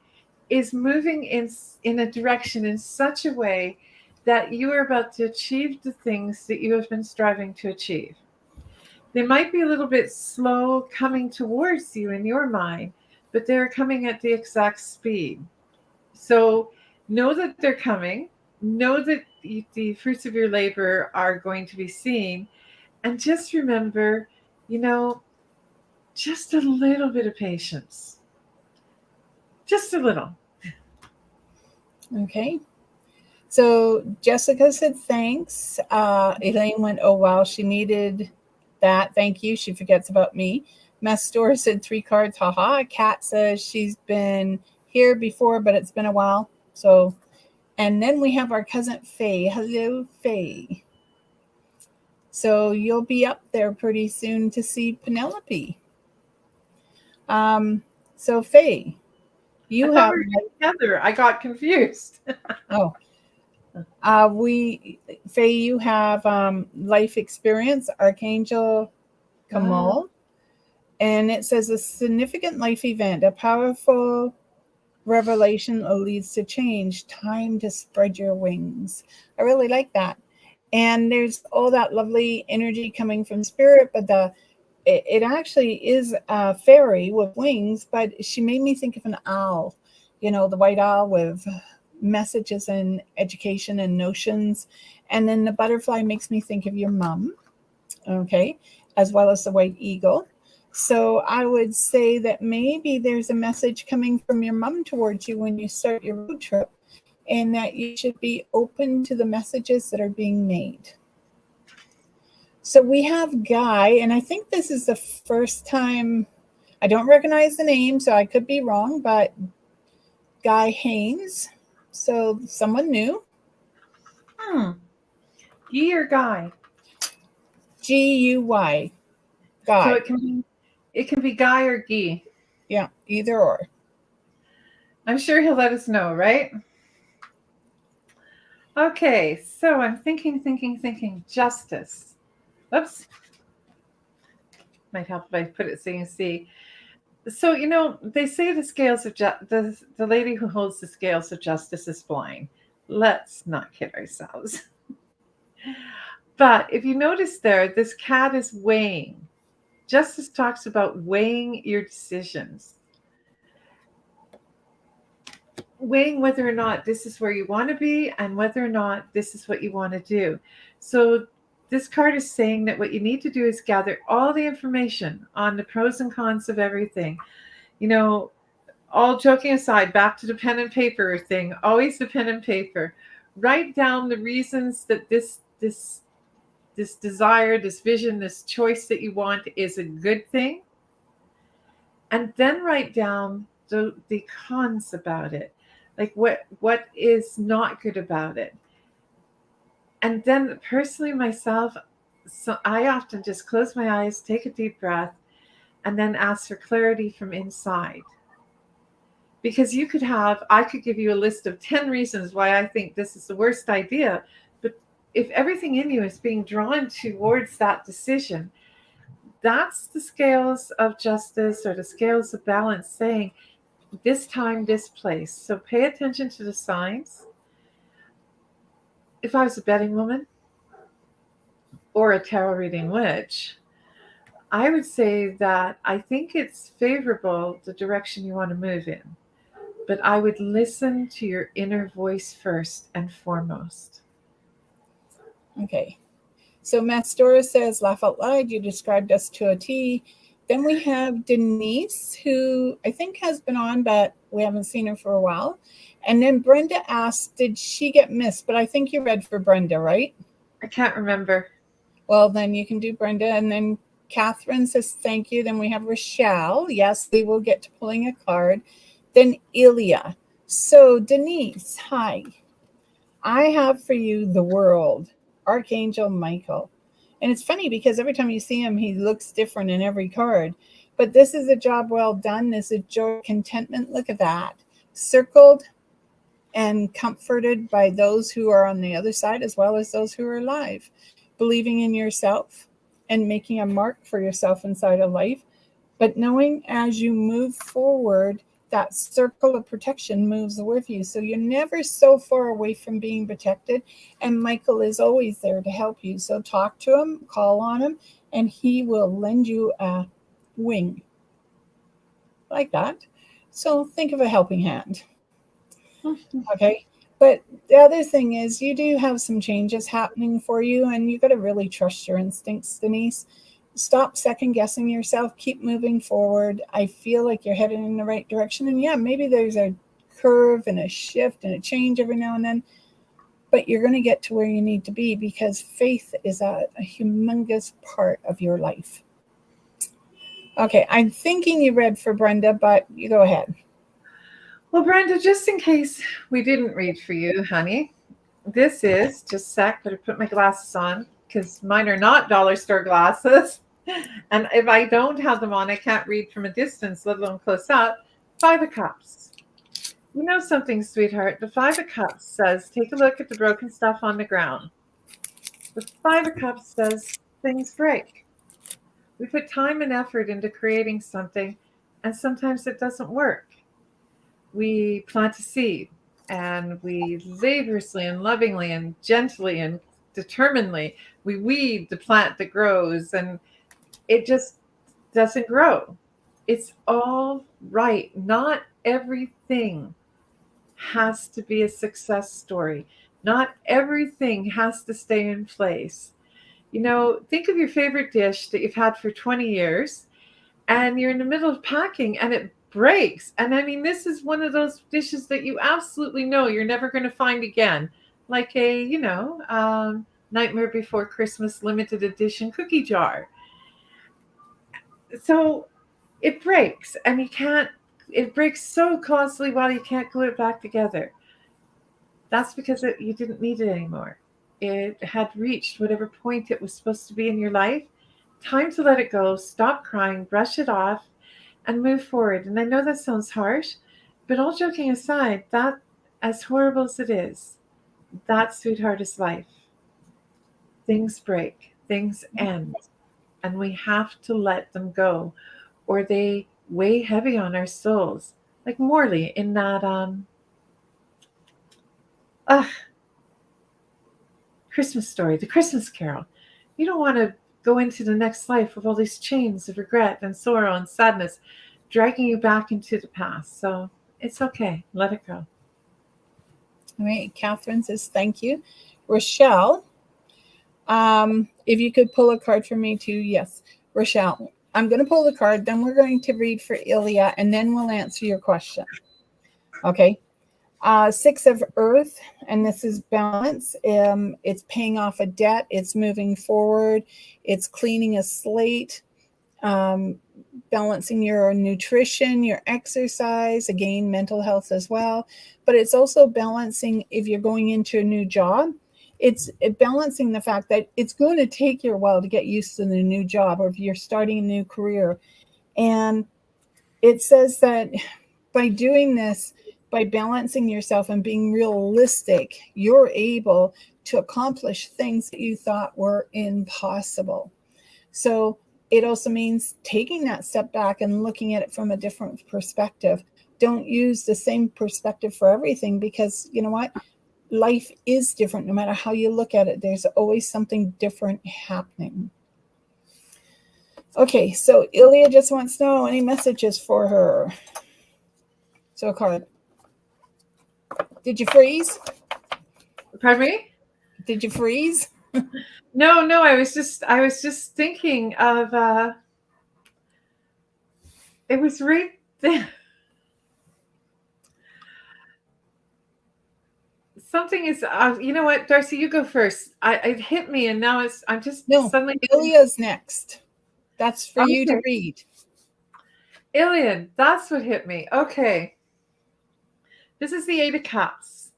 is moving in a direction in such a way that you are about to achieve the things that you have been striving to achieve. They might be a little bit slow coming towards you in your mind, but they're coming at the exact speed. So know that they're coming. Know that the fruits of your labor are going to be seen. And just remember, just a little bit of patience. Just a little. Okay. So Jessica said thanks. Elaine went, oh, wow, she needed that. Thank you. She forgets about me. Mastor said 3 cards. Haha. Kat says she's been here before, but it's been a while. So, and then we have our cousin Faye. Hello, Faye. So you'll be up there pretty soon to see Penelope. So Faye, you have Heather. I got confused. Oh, Faye, you have life experience, Archangel Kamal, and it says a significant life event, a powerful revelation leads to change, time to spread your wings. I really like that. And there's all that lovely energy coming from spirit, but it actually is a fairy with wings, but she made me think of an owl, the white owl with messages and education and notions. And then the butterfly makes me think of your mom, okay, as well as the white eagle. So I would say that maybe there's a message coming from your mom towards you when you start your road trip, and that you should be open to the messages that are being made. So we have Guy, and I think this is the first time, I don't recognize the name, so I could be wrong, but Guy Haynes. So someone new. Guy or Guy? Guy. Guy. So it can be Guy or Guy. Yeah, either or. I'm sure he'll let us know, right? Okay, so I'm thinking. Justice. Oops. Might help if I put it so you can see. So, they say the scales of the lady who holds the scales of justice is blind. Let's not kid ourselves. But if you notice there, this cat is weighing. Justice talks about weighing your decisions. Weighing whether or not this is where you want to be and whether or not this is what you want to do. So this card is saying that what you need to do is gather all the information on the pros and cons of everything. All joking aside, back to the pen and paper thing, always the pen and paper. Write down the reasons that this desire, this vision, this choice that you want is a good thing. And then write down the cons about it. Like what is not good about it. And then personally myself, so I often just close my eyes, take a deep breath, and then ask for clarity from inside. Because I could give you a list of 10 reasons why I think this is the worst idea. But if everything in you is being drawn towards that decision, that's the scales of justice or the scales of balance saying this time, this place. So pay attention to the signs. If I was a betting woman or a tarot reading witch, I would say that I think it's favorable the direction you want to move in, but I would listen to your inner voice first and foremost. Okay. So Mastora says, laugh out loud, you described us to a T. Then we have Denise, who I think has been on, but we haven't seen her for a while. And then Brenda asked, did she get missed? But I think you read for Brenda, right? I can't remember. Well, then you can do Brenda. And then Catherine says, thank you. Then we have Rochelle. Yes, we will get to pulling a card. Then Ilya. So Denise, hi. I have for you the world, Archangel Michael. And it's funny because every time you see him, he looks different in every card. But this is a job well done. This is joy, contentment. Look at that. Circled and comforted by those who are on the other side as well as those who are alive. Believing in yourself and making a mark for yourself inside of life. But knowing as you move forward, that circle of protection moves with you. So you're never so far away from being protected. And Michael is always there to help you. So talk to him, call on him, and he will lend you a wing. Like that. So think of a helping hand. Okay. But the other thing is you do have some changes happening for you, and you got to really trust your instincts, Denise. Stop second guessing yourself. Keep moving forward. I feel like you're headed in the right direction. And yeah, maybe there's a curve and a shift and a change every now and then, but you're going to get to where you need to be because faith is a humongous part of your life. Okay, I'm thinking you read for Brenda, but you go ahead. Well, Brenda, just in case we didn't read for you, honey, this is just a sec, but I put my glasses on because mine are not dollar store glasses. And if I don't have them on, I can't read from a distance, let alone close up. Five of Cups. You know something, sweetheart? The Five of Cups says, take a look at the broken stuff on the ground. The Five of Cups says, things break. We put time and effort into creating something, and sometimes it doesn't work. We plant a seed, and we laboriously and lovingly and gently and determinedly, we weed the plant that grows, and it just doesn't grow. It's all right. Not everything has to be a success story. Not everything has to stay in place. You know, think of your favorite dish that you've had for 20 years and you're in the middle of packing and it breaks. And I mean, this is one of those dishes that you absolutely know you're never going to find again. Like Nightmare Before Christmas limited edition cookie jar. So it breaks and it breaks so costly while you can't glue it back together. That's because you didn't need it anymore. It had reached whatever point it was supposed to be in your life. Time to let it go, stop crying, brush it off, and move forward. And I know that sounds harsh, but all joking aside, that, as horrible as it is, that, sweetheart, is life. Things break, things end, and we have to let them go, or they weigh heavy on our souls. Like Morley in that Christmas story, the Christmas Carol. You don't want to go into the next life with all these chains of regret and sorrow and sadness dragging you back into the past. So it's okay. Let it go. All right. Catherine says, thank you. Rochelle, if you could pull a card for me too. Yes. Rochelle, I'm going to pull the card. Then we're going to read for Ilya, and then we'll answer your question. Okay. Six of Earth, and this is balance. It's paying off a debt. It's moving forward. It's cleaning a slate, balancing your nutrition, your exercise, again, mental health as well. But it's also balancing if you're going into a new job. it's balancing the fact that it's going to take you a while to get used to the new job, or if you're starting a new career. And it says that by doing this, by balancing yourself and being realistic, you're able to accomplish things that you thought were impossible. So it also means taking that step back and looking at it from a different perspective. Don't use the same perspective for everything, because you know what? Life is different no matter how you look at it. There's always something different happening. Okay, so Ilya just wants to know any messages for her. So a card. Did you freeze? Pardon me? Did you freeze? No, I was just thinking of it was right there. Something is you know what, D'Arcy, you go first. It hit me, and now I'm just suddenly Ilya's next. That's for you to Okay. read. Ilian, that's what hit me. Okay. This is the 8 of Cups.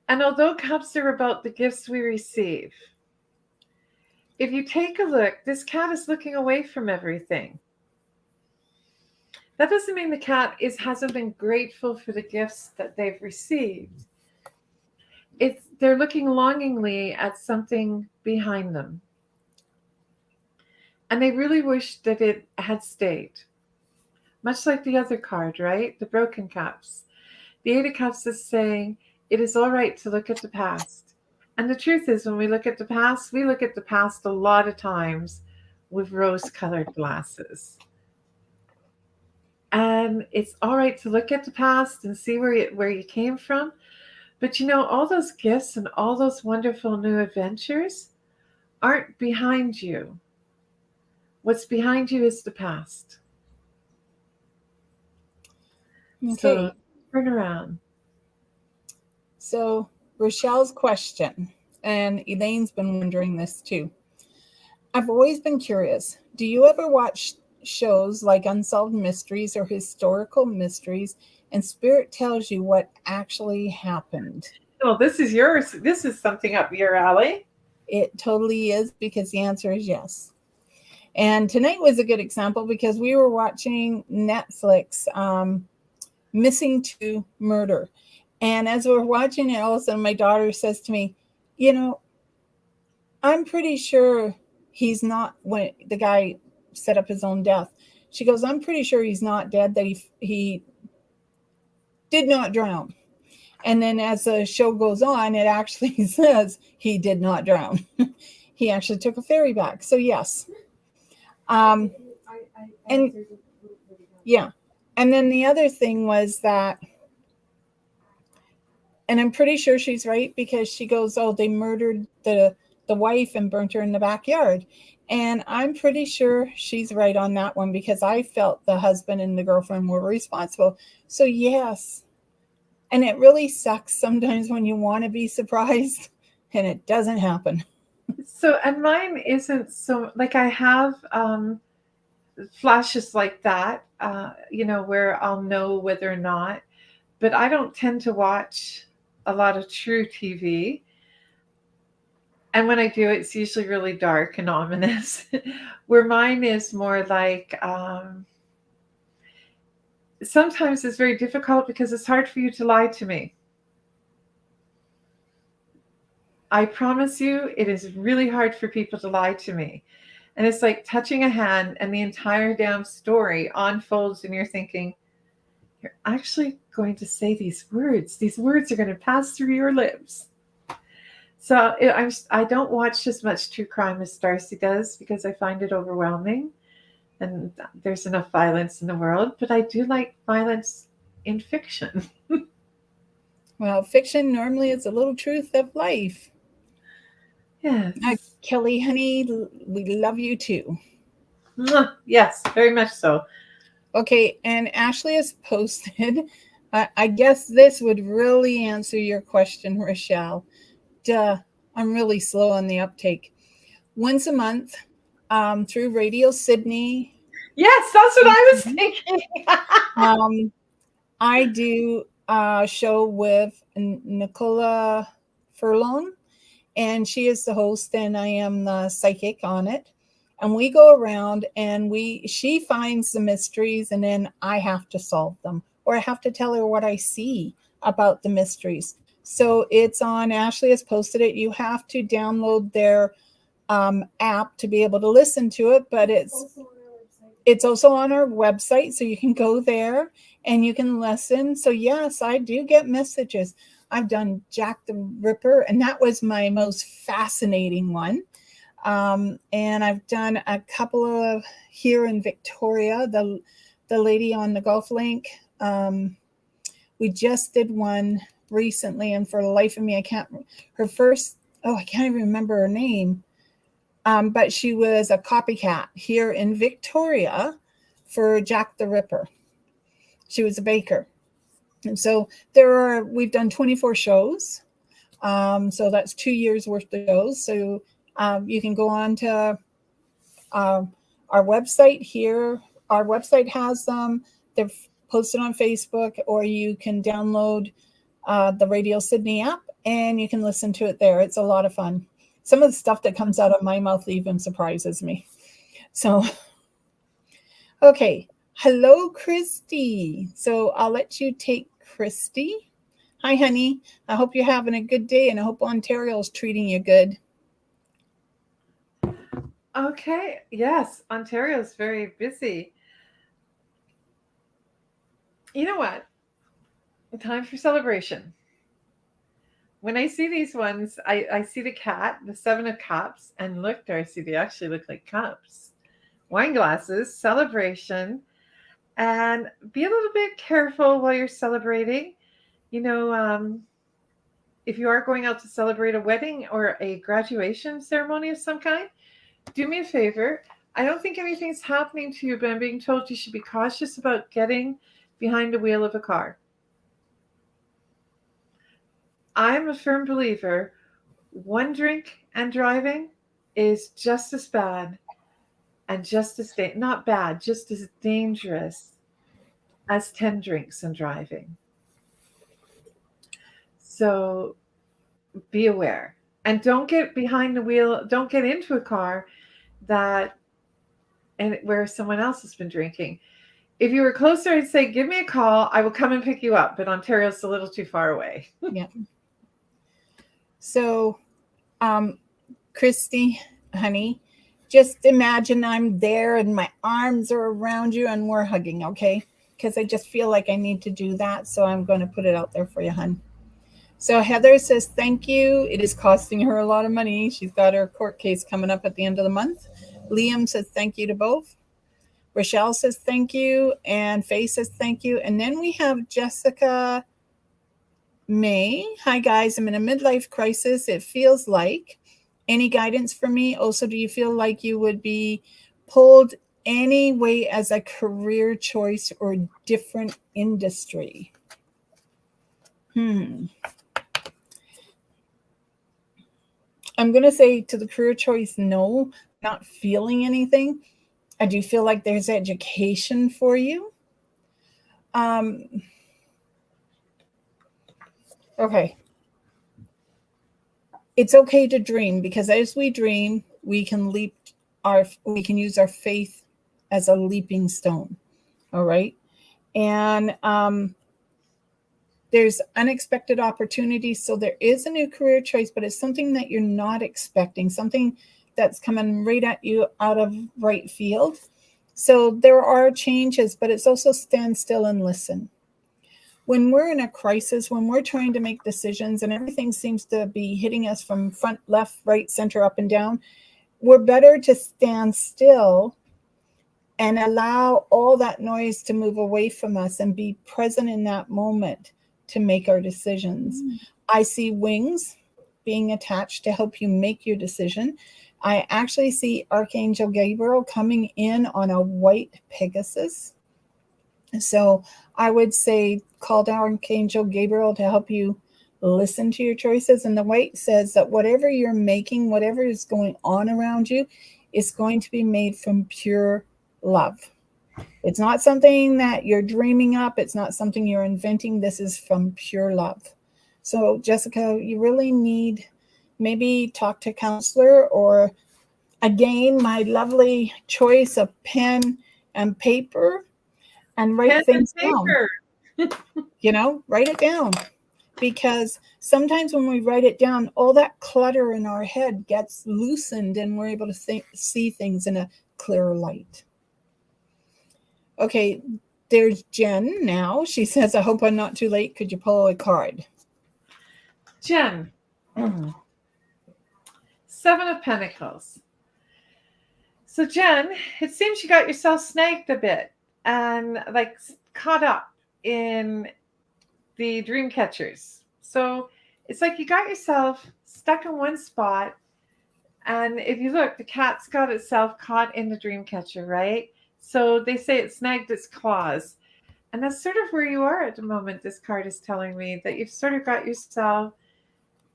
And although Cups are about the gifts we receive, if you take a look, this cat is looking away from everything. That doesn't mean the cat hasn't been grateful for the gifts that they've received. They're looking longingly at something behind them. And they really wish that it had stayed. Much like the other card, right? The Broken Cups. The 8 of Cups is saying it is all right to look at the past. And the truth is, when we look at the past, we look at the past a lot of times with rose-colored glasses. And it's all right to look at the past and see where you came from. But you know, all those gifts and all those wonderful new adventures aren't behind you. What's behind you is the past. Okay. So turn around. So Rochelle's question, and Elaine's been wondering this too. I've always been curious. Do you ever watch shows like Unsolved Mysteries or Historical Mysteries, and Spirit tells you what actually happened? Well, this is yours. This is something up your alley. It totally is, because the answer is yes. And tonight was a good example because we were watching Netflix, Missing to Murder. And as we're watching it, all of a sudden my daughter says to me, you know, I'm pretty sure he's not, when the guy set up his own death, she goes, I'm pretty sure he's not dead, that he did not drown. And then as the show goes on, it actually says he did not drown. He actually took a ferry back. So yes. And yeah. And then the other thing was that, and I'm pretty sure she's right, because she goes, oh, they murdered the wife and burnt her in the backyard. And I'm pretty sure she's right on that one, because I felt the husband and the girlfriend were responsible. So yes. And it really sucks sometimes when you want to be surprised and it doesn't happen. So, and mine isn't so, like, I have flashes like that, you know, where I'll know whether or not, but I don't tend to watch a lot of true TV. And when I do, it's usually really dark and ominous, where mine is more like, sometimes it's very difficult because it's hard for you to lie to me. I promise you, it is really hard for people to lie to me. And it's like touching a hand and the entire damn story unfolds, and you're thinking, you're actually going to say these words. These words are going to pass through your lips. So I don't watch as much true crime as D'Arcy does, because I find it overwhelming. And there's enough violence in the world. But I do like violence in fiction. Well, fiction normally is a little truth of life. Yes. Kelly, honey, we love you too. Yes, very much so. Okay, and Ashley has posted, I guess this would really answer your question, Rochelle. Duh, I'm really slow on the uptake. Once a month, through Radio Sydney. Yes, that's what I was thinking. I do a show with Nicola Furlong, and she is the host and I am the psychic on it. And we go around and she finds the mysteries and then I have to solve them, or I have to tell her what I see about the mysteries. So it's on, Ashley has posted it. You have to download their app to be able to listen to it, but it's also on our website, so you can go there and you can listen. So yes, I do get messages. I've done Jack the Ripper, and that was my most fascinating one. And I've done a couple of here in Victoria, the lady on the golf link. We just did one recently, and for the life of me, I can't even remember her name. But she was a copycat here in Victoria for Jack the Ripper. She was a baker. And so we've done 24 shows. So that's 2 years worth of shows. So you can go on to our website here. Our website has them. They're posted on Facebook, or you can download the Radio Sydney app and you can listen to it there. It's a lot of fun. Some of the stuff that comes out of my mouth even surprises me. So, okay. Hello, Christy. So I'll let you take Christy. Hi, honey. I hope you're having a good day, and I hope Ontario is treating you good. Okay. Yes, Ontario is very busy. You know what? Time for celebration. When I see these ones, I see the cat, the 7 of cups, and look, D'Arcy, they actually look like cups. Wine glasses, celebration, and be a little bit careful while you're celebrating. You know, if you are going out to celebrate a wedding or a graduation ceremony of some kind, do me a favor. I don't think anything's happening to you, but I'm being told you should be cautious about getting behind the wheel of a car. I'm a firm believer one drink and driving is just as bad and just as not bad, just as dangerous as 10 drinks and driving. So be aware, and don't get behind the wheel. Don't get into a car where someone else has been drinking. If you were closer, I'd say, give me a call. I will come and pick you up, but Ontario's a little too far away. Yeah. So, Christy, honey, just imagine I'm there and my arms are around you and we're hugging, okay? Because I just feel like I need to do that. So I'm going to put it out there for you, hun. So Heather says, thank you. It is costing her a lot of money. She's got her court case coming up at the end of the month. Liam says, thank you to both. Rochelle says, thank you. And Faye says, thank you. And then we have Jessica May. Hi, guys. I'm in a midlife crisis. It feels like. Any guidance for me? Also, do you feel like you would be pulled any way as a career choice or different industry? I'm going to say to the career choice, no, not feeling anything. I do feel like there's education for you. Okay. It's okay to dream, because as we dream, we can use our faith as a leaping stone. All right. And there's unexpected opportunities. So there is a new career choice, but it's something that you're not expecting, something that's coming right at you out of right field. So there are changes, but it's also stand still and listen. When we're in a crisis, when we're trying to make decisions and everything seems to be hitting us from front, left, right, center, up and down, we're better to stand still and allow all that noise to move away from us and be present in that moment to make our decisions. I see wings being attached to help you make your decision. I actually see Archangel Gabriel coming in on a white Pegasus. So I would say call down Archangel Gabriel to help you listen to your choices. And the white says that whatever you're making, whatever is going on around you, is going to be made from pure love. It's not something that you're dreaming up. It's not something you're inventing. This is from pure love. So Jessica, you really need maybe talk to a counselor, or again, my lovely choice of pen and paper, and Pen write and things down. paper. Write it down. Because sometimes when we write it down, all that clutter in our head gets loosened and we're able to see things in a clearer light. Okay, there's Jen now. She says, I hope I'm not too late. Could you pull a card? Jen. Seven of Pentacles. So Jen, it seems you got yourself snagged a bit and like caught up in the dream catchers. So it's like you got yourself stuck in one spot. And if you look, the cat's got itself caught in the dream catcher, right? So they say it snagged its claws. And that's sort of where you are at the moment. This card is telling me that you've sort of got yourself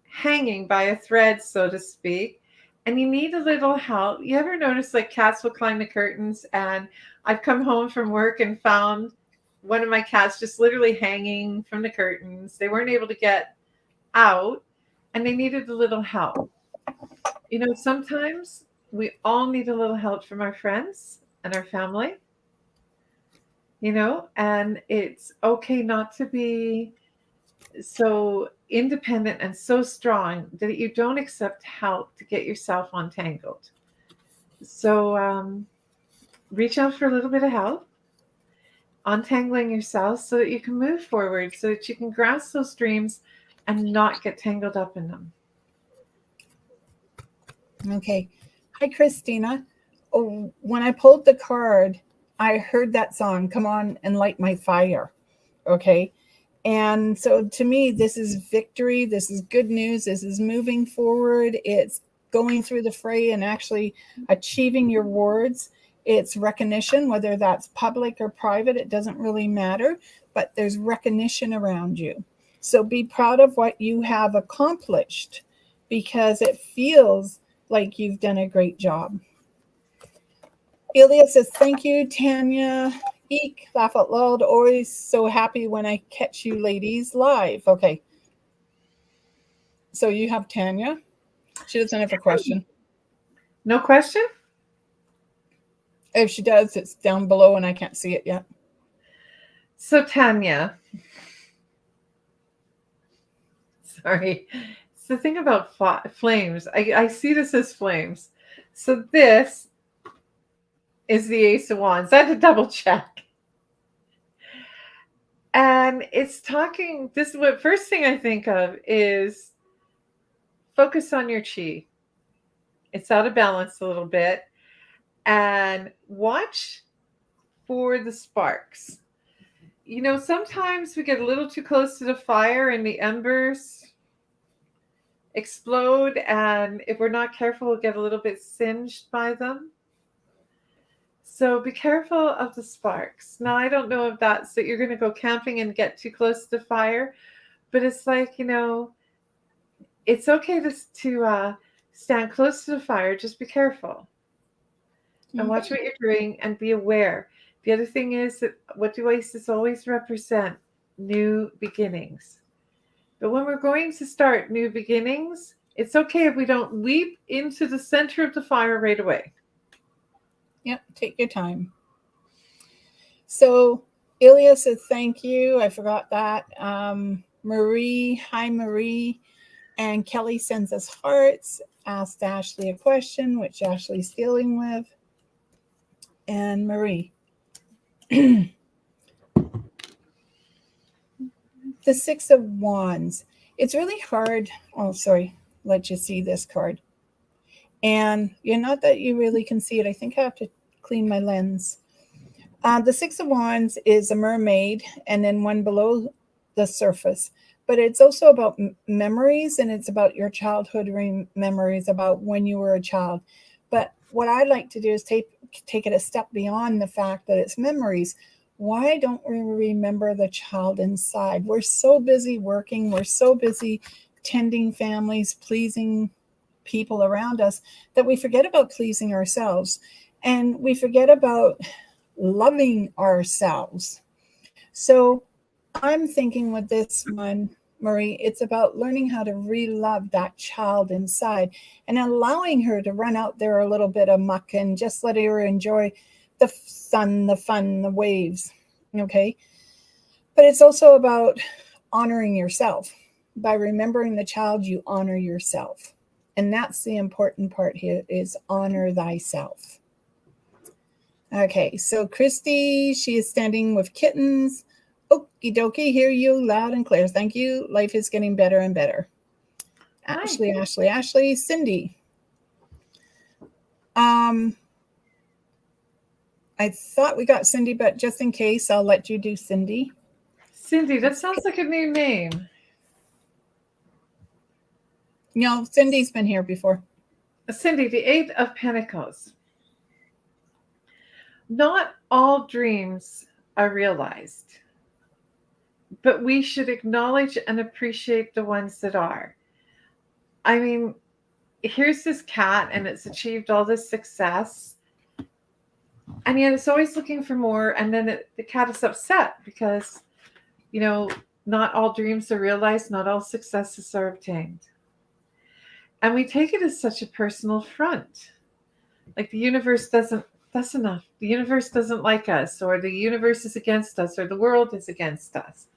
hanging by a thread, so to speak, and you need a little help. You ever notice like cats will climb the curtains, and I've come home from work and found one of my cats just literally hanging from the curtains. They weren't able to get out and they needed a little help. Sometimes we all need a little help from our friends and our family, and it's okay not to be so independent and so strong that you don't accept help to get yourself untangled. So reach out for a little bit of help, untangling yourself so that you can move forward, so that you can grasp those dreams and not get tangled up in them. Okay. Hi, Christina. Oh, when I pulled the card, I heard that song, Come On and Light My Fire. Okay. And so to me, this is victory. This is good news. This is moving forward. It's going through the fray and actually achieving your words. It's recognition, whether that's public or private, it doesn't really matter, but there's recognition around you. So be proud of what you have accomplished, because it feels like you've done a great job. Ilya says, thank you, Tanya. Eek, laugh out loud. Always so happy when I catch you ladies live. Okay. So you have Tanya. She doesn't have a question. No question? If she does, it's down below and I can't see it yet. So Tanya, sorry. It's the thing about flames. I see this as flames. So this is the Ace of Wands. I had to double check. And it's talking, this is what first thing I think of is focus on your chi. It's out of balance a little bit. And watch for the sparks. Sometimes we get a little too close to the fire and the embers explode. And if we're not careful, we'll get a little bit singed by them. So be careful of the sparks. Now, I don't know if that's that you're going to go camping and get too close to the fire, but it's like, it's okay to stand close to the fire. Just be careful and watch what you're doing and be aware. The other thing is that what do Aces always represent? New beginnings. But when we're going to start new beginnings, it's okay if we don't leap into the center of the fire right away. Yep, take your time. So Ilya says thank you. I forgot that. Marie, hi Marie. And Kelly sends us hearts. Asked Ashley a question, which Ashley's dealing with. And Marie. The Six of Wands. It's really hard. Oh, sorry. Let you see this card. And not that you really can see it. I think I have to clean my lens. The Six of Wands is a mermaid and then one below the surface. But it's also about memories, and it's about your childhood memories, about when you were a child. But what I like to do is take it a step beyond the fact that it's memories. Why don't we remember the child inside? We're so busy working. We're so busy tending families, pleasing people around us, that we forget about pleasing ourselves, and we forget about loving ourselves. So I'm thinking with this one, Marie. It's about learning how to re-love that child inside and allowing her to run out there a little bit of muck and just let her enjoy the sun, the fun, the waves. Okay. But it's also about honoring yourself. By remembering the child, you honor yourself. And that's the important part here, is honor thyself. Okay, so Christy, she is standing with kittens. Okie dokie, hear you loud and clear. Thank you. Life is getting better and better. Hi. Ashley, Cindy. I thought we got Cindy, but just in case, I'll let you do Cindy. Cindy, that sounds like a new name. No, Cindy's been here before. Cindy, the Eight of Pentacles. Not all dreams are realized, but we should acknowledge and appreciate the ones that are. I mean, here's this cat and it's achieved all this success, and yet it's always looking for more. And then the cat is upset because, not all dreams are realized, not all successes are obtained. And we take it as such a personal front. Like the universe doesn't, that's enough. The universe doesn't like us, or the universe is against us, or the world is against us.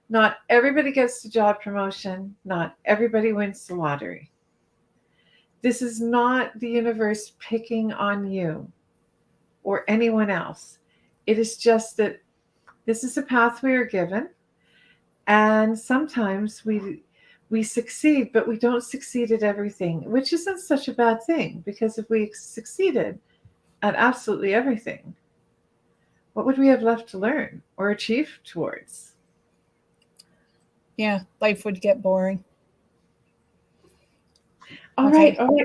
Not everybody gets the job promotion. Not everybody wins the lottery. This is not the universe picking on you or anyone else. It is just that this is a path we are given. And sometimes we succeed, but we don't succeed at everything, which isn't such a bad thing, because if we succeeded at absolutely everything, what would we have left to learn or achieve towards? Yeah, life would get boring. All right. No,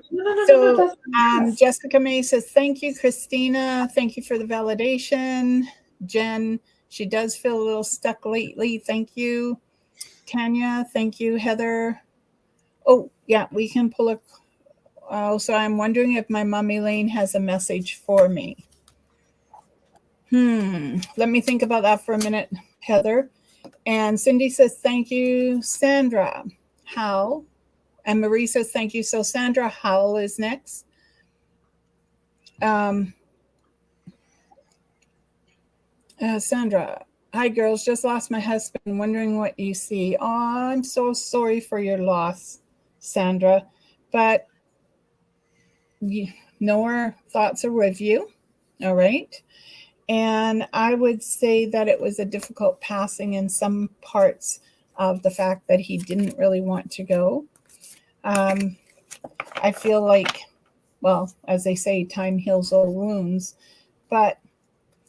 So Jessica May says, thank you, Christina. Thank you for the validation. Jen, she does feel a little stuck lately. Thank you. Tanya, thank you. Heather. Oh, yeah, we can pull a... so I'm wondering if my mom Elaine has a message for me. Let me think about that for a minute, Heather. And Cindy says, thank you, Sandra. Hal. And Marie says, thank you. So Sandra Howell is next. Sandra, hi girls, just lost my husband, wondering what you see. Oh, I'm so sorry for your loss, Sandra. But our thoughts are with you. All right. And I would say that it was a difficult passing in some parts of the fact that he didn't really want to go. I feel like, well, as they say, time heals all wounds, but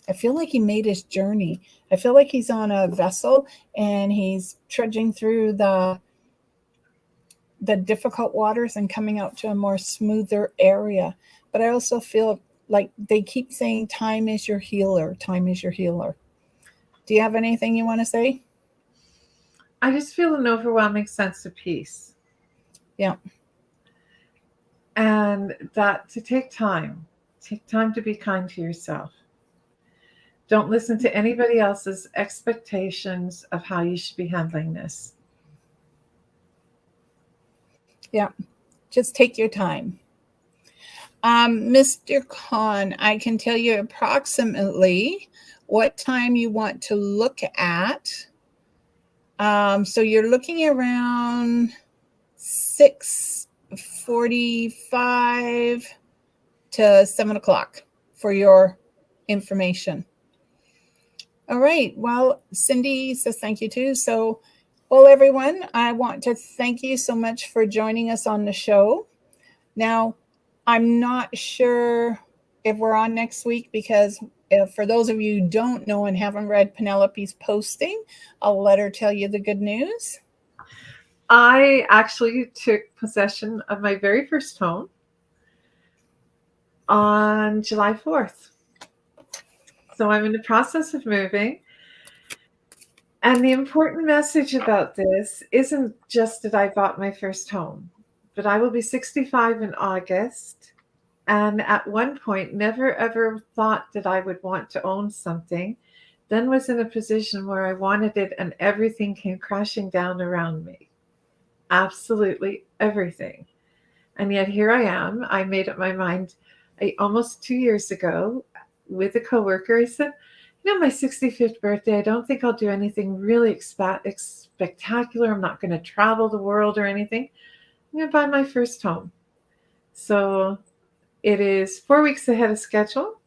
I feel like he made his journey. I feel like he's on a vessel and he's trudging through the difficult waters and coming out to a more smoother area. But I also feel like they keep saying time is your healer. Time is your healer. Do you have anything you want to say? I just feel an overwhelming sense of peace. Yeah. And that to take time to be kind to yourself. Don't listen to anybody else's expectations of how you should be handling this. Yeah. Just take your time. Mr. Khan, I can tell you approximately what time you want to look at. So you're looking around 6:45 to 7 o'clock for your information. All right. Well, Cindy says thank you too. So, well, everyone, I want to thank you so much for joining us on the show. Now, I'm not sure if we're on next week, because for those of you who don't know and haven't read Penelope's posting, I'll let her tell you the good news. I actually took possession of my very first home on July 4th. So I'm in the process of moving. And the important message about this isn't just that I bought my first home, but I will be 65 in August. And at one point, never ever thought that I would want to own something then was in a position where I wanted it and everything came crashing down around me. Absolutely everything. And yet here I am. I made up my mind almost 2 years ago with a coworker. I said, my 65th birthday, I don't think I'll do anything really spectacular. I'm not going to travel the world or anything. I'm going to buy my first home. So it is 4 weeks ahead of schedule.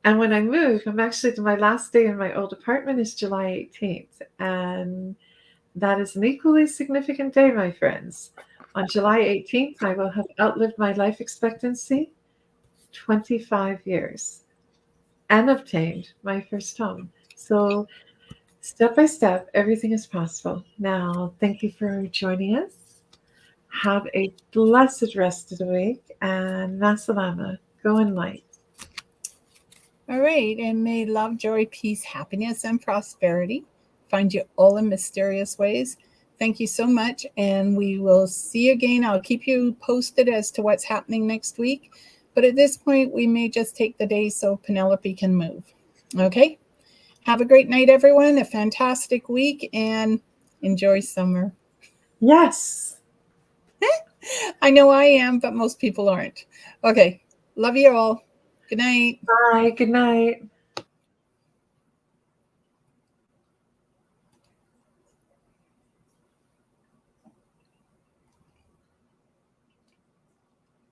And when I move, I'm actually, my last day in my old apartment is July 18th. And that is an equally significant day, my friends. On July 18th, I will have outlived my life expectancy 25 years and obtained my first home. So step by step, everything is possible. Now, thank you for joining us. Have a blessed rest of the week, and Masalama, go in light. All right, and may love, joy, peace, happiness, and prosperity find you all in mysterious ways. Thank you so much, and we will see you again. I'll keep you posted as to what's happening next week, but at this point, we may just take the day so Penelope can move. Okay? Have a great night, everyone, a fantastic week, and enjoy summer. Yes. I know I am, but most people aren't. Okay, love you all. Good night. Bye. Good night.